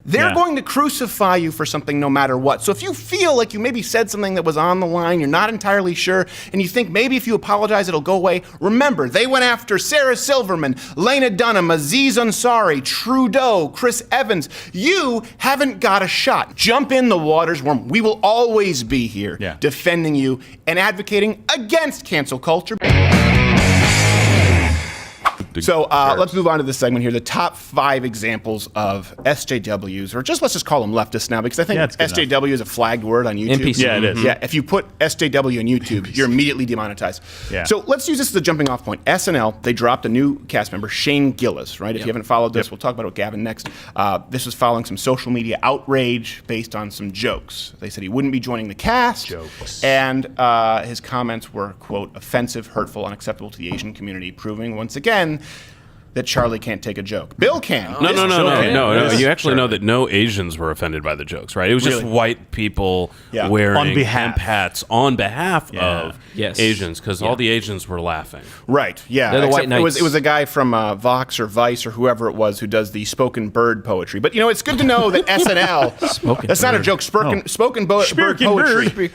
They're going to crucify you for something no matter what. So if you feel like you maybe said something that was on the line, you're not entirely sure, and you think maybe if you apologize it'll go away, remember, they went after Sarah Silverman, Lena Dunham, Aziz Ansari, Trudeau, Chris Evans. You haven't got a shot. Jump in the waters where we will always be here defending you and advocating against cancel culture. So let's move on to this segment here. The top 5 examples of SJWs, or let's just call them leftists now, because I think SJW is a flagged word on YouTube. NPC. Yeah, it is. Yeah, if you put SJW on YouTube, you're immediately demonetized. Yeah. So let's use this as a jumping off point. SNL, they dropped a new cast member, Shane Gillis, right? If you haven't followed this, we'll talk about it with Gavin next. This was following some social media outrage based on some jokes. They said he wouldn't be joining the cast. And his comments were, quote, offensive, hurtful, unacceptable to the Asian community, proving once again that Charlie can't take a joke. Bill can. No. You actually know that no Asians were offended by the jokes, right? It was just white people wearing hemp hats on behalf of Asians, because all the Asians were laughing. Right, yeah. They're the white knights. It was a guy from Vox or Vice or whoever it was who does the spoken bird poetry. But, it's good to know that SNL, that's not a joke, spoken bird poetry.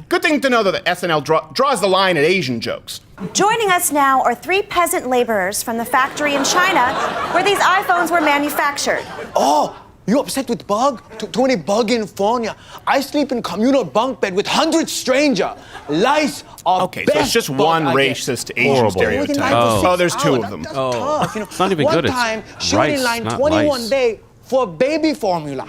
Good thing to know that SNL draws the line at Asian jokes. Joining us now are 3 peasant laborers from the factory in China where these iPhones were manufactured. Oh, you upset with bug? Too many bug in phone. I sleep in communal bunk bed with 100 stranger. Lice are okay, so it's just one racist Asian stereotype. Oh, there's 2 of them. It's not even good. One time, she was in line 21 days for baby formula.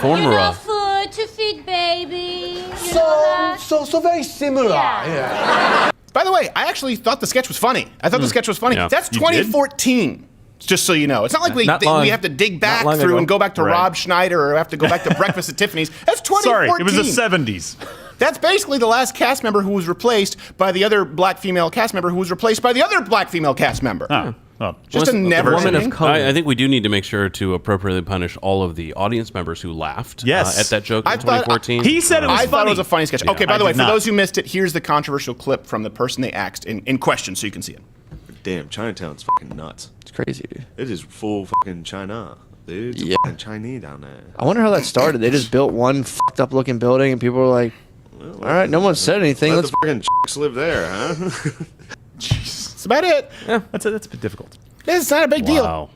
Formula. Food to feed baby. So very similar. Yeah. By the way, I actually thought the sketch was funny. The sketch was funny. Yeah. That's 2014, just so you know. It's not like we have to dig back through and go back to Rob Schneider or have to go back to Breakfast at Tiffany's. That's 2014. Sorry, it was the 70s. That's basically the last cast member who was replaced by the other black female cast member who was replaced by the other black female cast member. Just a never woman of color. I think we do need to make sure to appropriately punish all of the audience members who laughed at that joke in 2014. He said it was funny. I thought it was a funny sketch. Yeah, okay, by the way, for those who missed it, here's the controversial clip from the person they axed in question, so you can see it. Damn, Chinatown's fucking nuts. It's crazy, dude. It is full fucking China. Dude, it's fucking Chinese down there. I wonder how that started. They just built one fucked up looking building, and people were like, all right, no one said anything. Let the fucking chicks live there, huh? That's about it. Yeah, that's a bit difficult. It's not a big deal.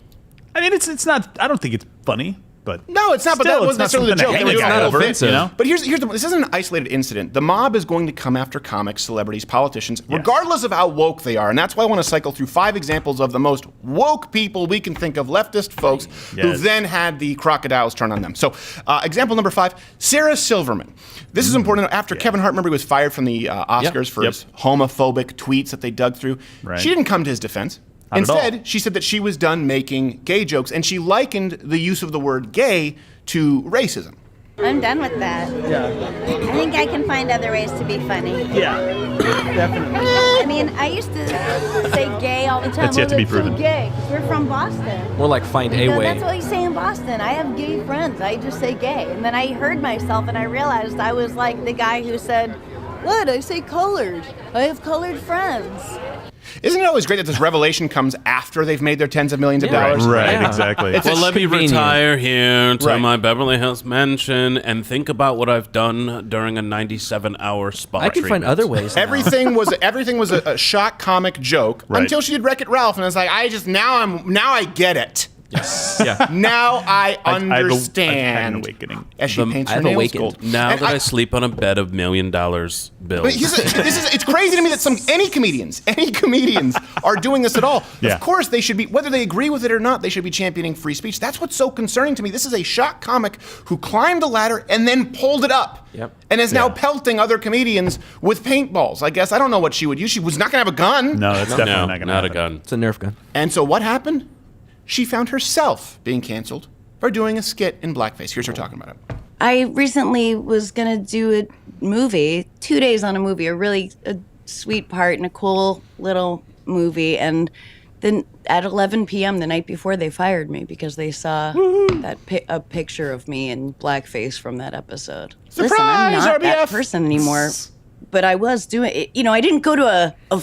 I mean, it's not. I don't think it's funny, but no, it's not. But that wasn't necessarily the joke. It's not offensive. But here's this isn't an isolated incident. The mob is going to come after comics, celebrities, politicians, regardless of how woke they are, and that's why I want to cycle through 5 examples of the most woke people we can think of, leftist folks who then had the crocodiles turn on them. So, example number 5: Sarah Silverman. This is important. After Kevin Hart, remember, he was fired from the Oscars for his homophobic tweets that they dug through. Right. She didn't come to his defense. Instead, she said that she was done making gay jokes, and she likened the use of the word gay to racism. I'm done with that. Yeah. I think I can find other ways to be funny. Yeah, definitely. I mean, I used to say gay all the time. That's yet to be proven. So gay. We're from Boston. More like find a way. That's what you say in Boston. I have gay friends. I just say gay. And then I heard myself and I realized I was like the guy who said, what? I say colored. I have colored friends. Isn't it always great that this revelation comes after they've made their tens of millions of dollars? Right, exactly. Well, let me retire here to my Beverly Hills mansion and think about what I've done during a 97-hour spa I can find other ways. Everything was a shock comic joke until she did Wreck-It Ralph, and I was like, now I get it. Yes. Yeah. Now I understand. I've had an awakening. As she paints her nails gold. Now that I sleep on a bed of $1 million bills. It's crazy to me that any comedians are doing this at all. Yeah. Of course, they should be, whether they agree with it or not, they should be championing free speech. That's what's so concerning to me. This is a shock comic who climbed the ladder and then pulled it up. Yep. And is now pelting other comedians with paintballs. I guess I don't know what she would use. She was not going to have a gun. No, that's definitely not going to happen. A gun. It's a Nerf gun. And so what happened? She found herself being canceled for doing a skit in blackface. Here's her talking about it. I recently was going to do a movie, 2 days on a movie, a sweet part in a cool little movie. And then at 11 p.m. the night before, they fired me because they saw a picture of me in blackface from that episode. Surprise, Listen, I'm not RBF. that person anymore, but I was doing it. I didn't go to a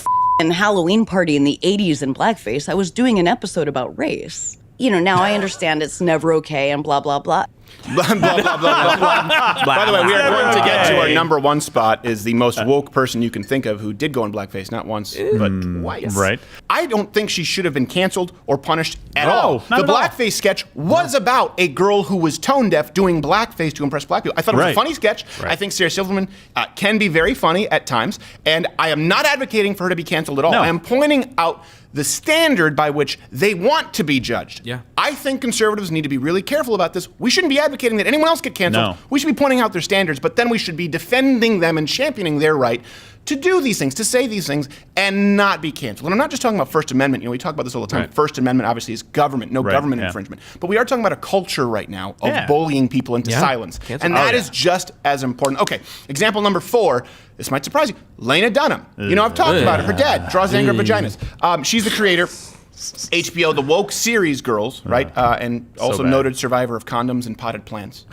Halloween party in the 80s in blackface. I was doing an episode about race. now I understand it's never okay and blah, blah, blah. Blah, blah, blah, blah, blah. By the way, we are going to get to our number one spot is the most woke person you can think of who did go in blackface, not once, but twice. Right. I don't think she should have been canceled or punished at all. Not The at blackface sketch was about a girl who was tone deaf doing blackface to impress black people. I thought it was a funny sketch. I think Sarah Silverman can be very funny at times, and I am not advocating for her to be canceled at all. No. I am pointing out the standard by which they want to be judged. Yeah. I think conservatives need to be really careful about this. We shouldn't be advocating that anyone else get canceled. No. We should be pointing out their standards, but then we should be defending them and championing their right to do these things, to say these things, and not be canceled. And I'm not just talking about First Amendment. We talk about this all the time. Right. First Amendment obviously is government, no government infringement. But we are talking about a culture right now of bullying people into silence. And that is just as important. Okay, example number 4. This might surprise you. Lena Dunham. I've talked about her. Her dad draws anger vaginas. She's the creator. HBO, the woke series Girls, right? And also noted survivor of condoms and potted plants.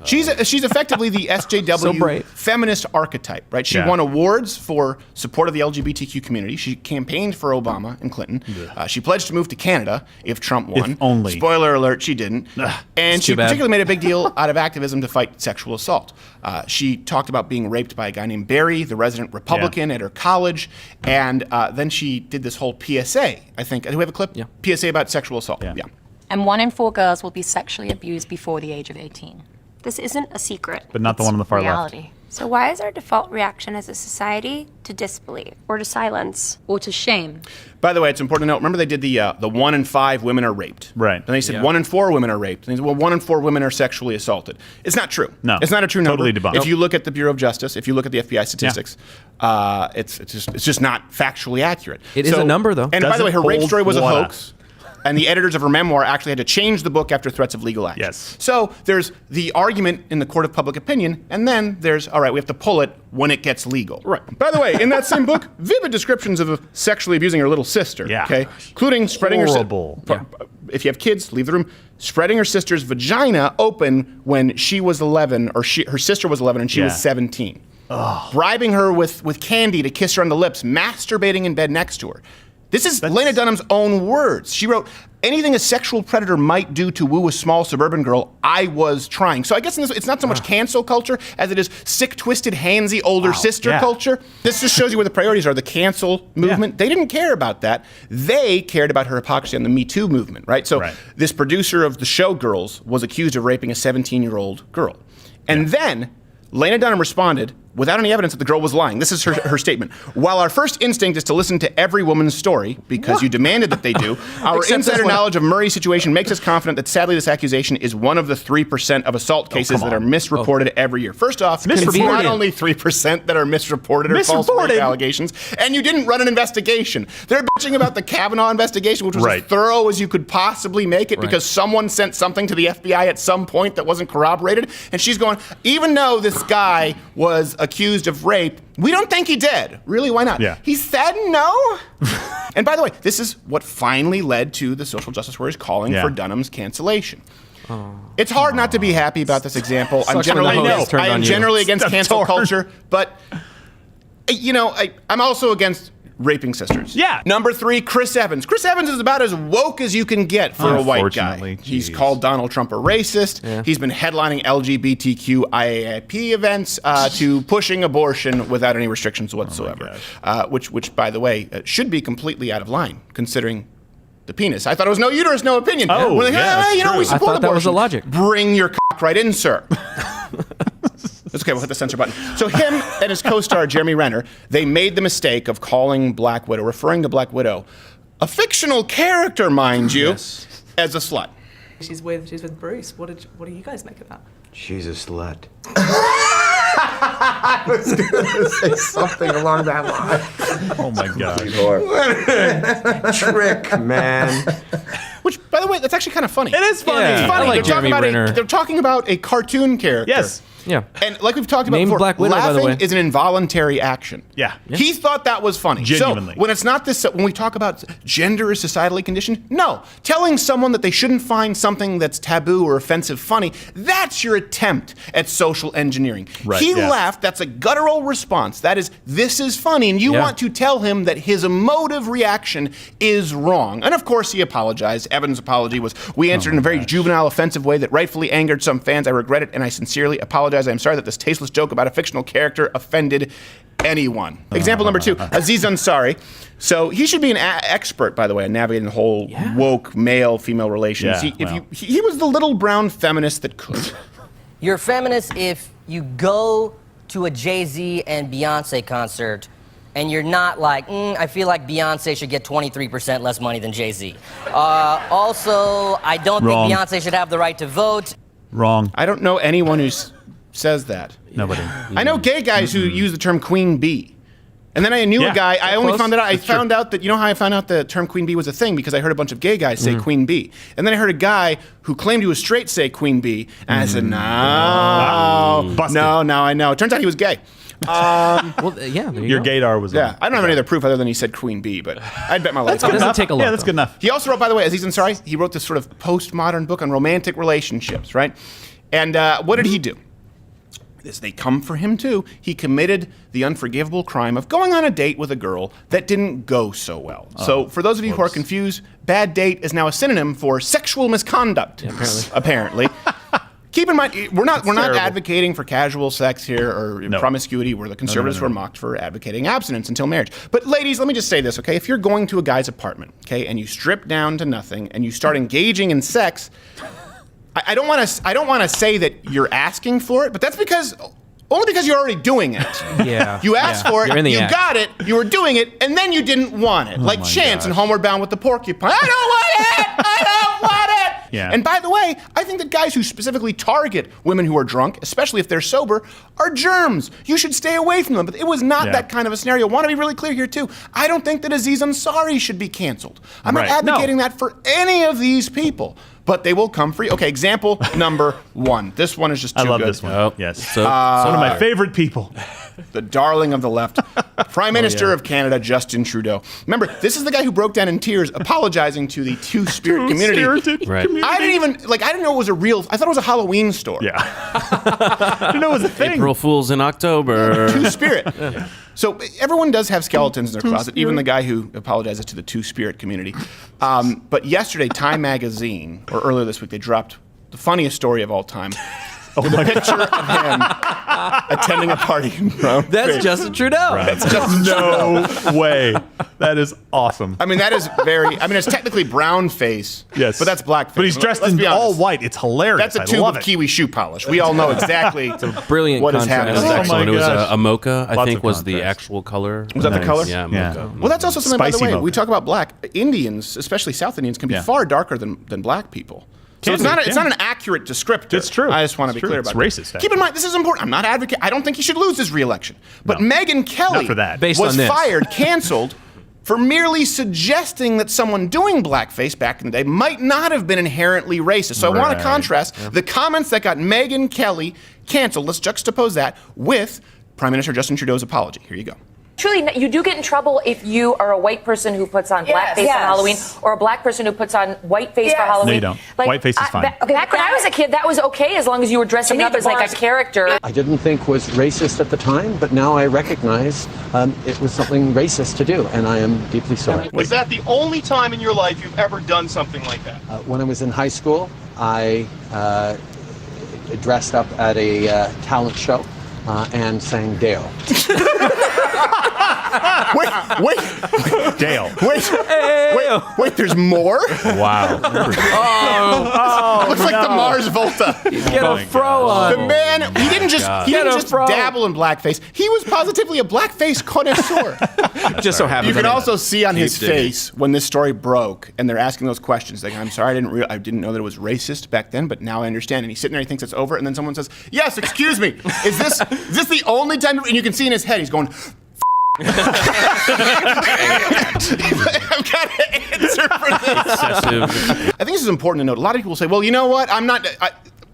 She's effectively the SJW feminist archetype, right? She won awards for support of the LGBTQ community. She campaigned for Obama and Clinton. She pledged to move to Canada if Trump won. If only. Spoiler alert, she didn't. And she particularly made a big deal out of activism to fight sexual assault. She talked about being raped by a guy named Barry, the resident Republican at her college. And then she did this whole PSA, I think. Do we have a clip? Yeah. PSA about sexual assault. Yeah. And 1 in 4 girls will be sexually abused before the age of 18. This isn't a secret. But not the one on the far reality. left. So why is our default reaction as a society to disbelief or to silence? Or to shame. By the way, it's important to note, remember they did the 1 in 5 women are raped. Right. And they said 1 in 4 women are raped. And they said, well, 1 in 4 women are sexually assaulted. It's not true. No. It's not a true number. Totally debunked. If you look at the Bureau of Justice, if you look at the FBI statistics, it's just not factually accurate. It is a number, though. And by the way, her rape hold story was a water. hoax. And the editors of her memoir actually had to change the book after threats of legal action. Yes. So there's the argument in the court of public opinion, and then there's, all right, we have to pull it when it gets legal. Right. By the way, in that same book, vivid descriptions of sexually abusing her little sister. Yeah. Okay. Including spreading Horrible. her. If you have kids, leave the room. Spreading her sister's vagina open when she was 11, or her sister was 11 and she was 17. Bribing her with candy to kiss her on the lips, masturbating in bed next to her. This is Lena Dunham's own words. She wrote, anything a sexual predator might do to woo a small suburban girl, I was trying. So I guess in this, it's not so much cancel culture as it is sick, twisted, handsy older sister culture. This just shows you where the priorities are. The cancel movement, they didn't care about that. They cared about her hypocrisy on the Me Too movement, right? So this producer of the show Girls was accused of raping a 17-year-old girl. And then Lena Dunham responded, without any evidence that the girl was lying. This is her statement. While our first instinct is to listen to every woman's story, because you demanded that they do, our insider knowledge of Murray's situation makes us confident that sadly this accusation is one of the 3% of assault cases that are misreported every year. First off, it's not only 3% that are misreported or false rape allegations, and you didn't run an investigation. They're bitching about the Kavanaugh investigation, which was as thorough as you could possibly make it because someone sent something to the FBI at some point that wasn't corroborated, and she's going, even though this guy was accused of rape, we don't think he did. Really, why not? He said no. And by the way, this is what finally led to the social justice warriors calling for Dunham's cancellation. It's hard not to be happy about this example. I'm generally against cancel culture, but I'm also against raping sisters. Number 3, Chris Evans. Chris Evans is about as woke as you can get for a white guy. He's called Donald Trump a racist. He's been headlining LGBTQ IAIP events to pushing abortion without any restrictions whatsoever. Which, by the way, should be completely out of line, considering the penis. I thought it was no uterus, no opinion. We support I thought abortion. that was the logic. Bring your cock right in, sir. It's okay, we'll hit the censor button. So him and his co-star, Jeremy Renner, they made the mistake of calling Black Widow, referring to Black Widow, a fictional character, mind you, as a slut. She's with Bruce. What do you guys make of that? She's a slut. I was gonna say something along that line. Oh my God. What a trick, man. Which, by the way, that's actually kind of funny. It is funny. It's funny. I like Jeremy Renner. They're talking about a cartoon character. Yes. Yeah. And like we've talked about Named before, Black Widow, by the laughing way. is an involuntary action. Yeah. He thought that was funny. Genuinely. So when it's not this, when we talk about gender is societally conditioned, no. Telling someone that they shouldn't find something that's taboo or offensive funny, that's your attempt at social engineering. Right, He yeah. laughed. That's a guttural response. That is, this is funny. And you want to tell him that his emotive reaction is wrong. And of course, he apologized. Evan's apology was, we answered in a very juvenile, offensive way that rightfully angered some fans. I regret it, and I sincerely apologize. I'm sorry that this tasteless joke about a fictional character offended anyone. Example number 2, Aziz Ansari. So he should be an expert, by the way, in navigating the whole woke male-female relations. Yeah, He was the little brown feminist that could. You're a feminist if you go to a Jay-Z and Beyonce concert and you're not like, I feel like Beyonce should get 23% less money than Jay-Z. Also, I don't Wrong. think Beyonce should have the right to vote. Wrong. I don't know anyone who says that. Nobody. I know gay guys who use the term queen bee. And then I knew a guy, I only found that out, I found out that, you know how I found out the term queen bee was a thing? Because I heard a bunch of gay guys say queen bee. And then I heard a guy who claimed he was straight say queen bee. And I said, no, now I know. It turns out he was gay. Well, yeah, there you Your go. gaydar was Yeah, on. I don't have any other proof other than he said queen bee, but I'd bet my life. It doesn't take a lot. Yeah, that's good enough. He also wrote, by the way, Aziz Ansari, he wrote this sort of postmodern book on romantic relationships, right? And what did he do? As they come for him too, he committed the unforgivable crime of going on a date with a girl that didn't go so well. So for those of you who are confused, bad date is now a synonym for sexual misconduct. Apparently. Keep in mind, we're not advocating for casual sex here or promiscuity. We're the conservatives who are mocked for advocating abstinence until marriage. But ladies, let me just say this, okay? If you're going to a guy's apartment, okay, and you strip down to nothing and you start engaging in sex, I don't want to say that you're asking for it, but that's only because you're already doing it. Yeah. You asked for it, you act. got it, you were doing it, and then you didn't want it. Like Chance in Homeward Bound with the Porcupine. I don't want it! I don't want it! Yeah. And by the way, I think that guys who specifically target women who are drunk, especially if they're sober, are germs. You should stay away from them. But it was not that kind of a scenario. I want to be really clear here, too. I don't think that Aziz Ansari should be canceled. I'm not advocating that for any of these people. But they will come for you. Okay, example number 1. This one is just too good. I love this one. Oh, yes. so- One of my favorite people. The darling of the left, Prime Minister of Canada, Justin Trudeau. Remember, this is the guy who broke down in tears apologizing to the Two-Spirit community. Right. I didn't know it was a real, I thought it was a Halloween store. Yeah. I didn't know it was a thing. April Fools in October. Two-Spirit. So everyone does have skeletons in their closet, even the guy who apologizes to the Two-Spirit community. But yesterday, Time Magazine, or earlier this week, they dropped the funniest story of all time. With a picture of him attending a party in brown That's face. Justin Trudeau. That's Justin Trudeau. No way. That is awesome. I mean, that is it's technically brown face. Yes. But that's black face. But he's dressed Let's in be all honest. white. It's hilarious. That's a tube I love of it. kiwi shoe polish. We all know exactly Brilliant what is contrast. happening. That was excellent. my It was gosh. a mocha, I Lots think, of was the contrast. actual color. Was that the color? Yeah, Yeah. mocha. Well, that's also something, by the Spicy way, mocha. we talk about black. Indians, especially South Indians, can be Yeah. far darker than black people. So it's Can be, not yeah. an accurate descriptor. It's true. I just want to It's be clear true. about It's that. racist, Keep in actually. mind, this is important. I'm not advocating. I don't think he should lose his re-election. But No. Megyn Kelly Not for that. Based was on this. fired, canceled, for merely suggesting that someone doing blackface back in the day might not have been inherently racist. So I want to Right. contrast the comments that got Megyn Kelly canceled. Let's juxtapose that with Prime Minister Justin Trudeau's apology. Here you go. Truly, you do get in trouble if you are a white person who puts on blackface Yes. on Halloween, or a black person who puts on whiteface for Yes. Halloween. No, you don't. Whiteface is fine. Back when I was a kid, that was okay as long as you were dressing up as like a character. I didn't think was racist at the time, but now I recognize it was something racist to do, and I am deeply sorry. Was that the only time in your life you've ever done something like that? When I was in high school, I dressed up at a talent show and sang Dale. Wait, Dale. Wait, there's more? Wow. Looks like the Mars Volta. Get a fro on. The man, he didn't just fro. dabble in blackface. He was positively a blackface connoisseur. Just so happens. You can I mean, also see on his digging. face when this story broke, and they're asking those questions. Like, I'm sorry, I didn't know that it was racist back then, but now I understand. And he's sitting there, he thinks it's over, and then someone says, "Yes, excuse me, is this the only time?" And you can see in his head, he's going. I've got an answer for this. Excessive. I think this is important to note. A lot of people say, well, you know what?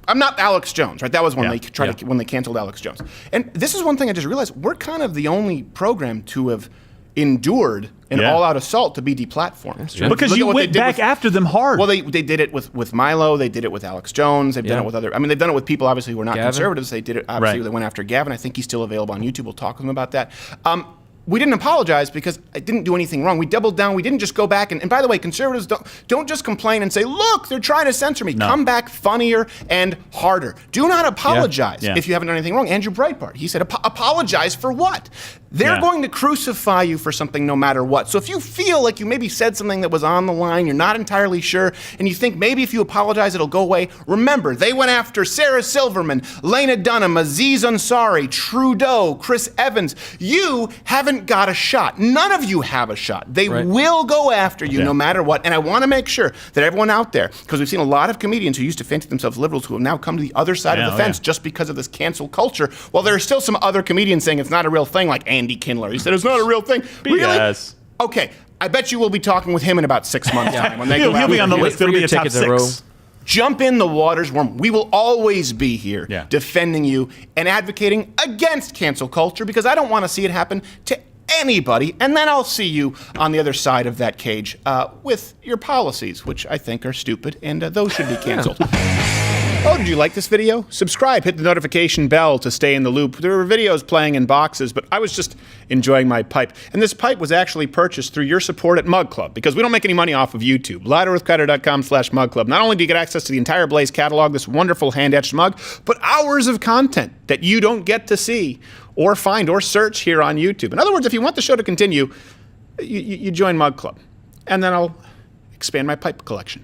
I'm not Alex Jones, right? That was when they tried to, when they canceled Alex Jones. And this is one thing I just realized: we're kind of the only program to have endured an all-out assault to be deplatformed. Because you went back after them hard. Well, they did it with Milo. They did it with Alex Jones. They've done it with other. I mean, they've done it with people obviously who are not conservatives. They did it. Obviously, they went after Gavin. I think he's still available on YouTube. We'll talk with him about that. We didn't apologize because I didn't do anything wrong. We doubled down. We didn't just go back and by the way, conservatives don't just complain and say, look, they're trying to censor me. No. Come back funnier and harder. Do not apologize if you haven't done anything wrong. Andrew Breitbart, he said, apologize for what? They're going to crucify you for something no matter what. So if you feel like you maybe said something that was on the line, you're not entirely sure, and you think maybe if you apologize it'll go away, remember, they went after Sarah Silverman, Lena Dunham, Aziz Ansari, Trudeau, Chris Evans. You haven't got a shot. None of you have a shot. They will go after you no matter what. And I want to make sure that everyone out there, because we've seen a lot of comedians who used to fancy themselves liberals who have now come to the other side of the fence just because of this cancel culture, while there are still some other comedians saying it's not a real thing, like Andy Kindler. He said it's not a real thing. Really? Okay. I bet you will be talking with him in about 6 months' time. When they go he'll be on the list. It'll be a top 6. Jump in the waters warm. We will always be here defending you and advocating against cancel culture because I don't want to see it happen to anybody. And then I'll see you on the other side of that cage with your policies, which I think are stupid, and those should be canceled. Oh, did you like this video? Subscribe, hit the notification bell to stay in the loop. There were videos playing in boxes, but I was just enjoying my pipe. And this pipe was actually purchased through your support at Mug Club, because we don't make any money off of YouTube. LouderWithCrowder.com/Mug Club. Not only do you get access to the entire Blaze catalog, this wonderful hand-etched mug, but hours of content that you don't get to see or find or search here on YouTube. In other words, if you want the show to continue, you join Mug Club. And then I'll expand my pipe collection.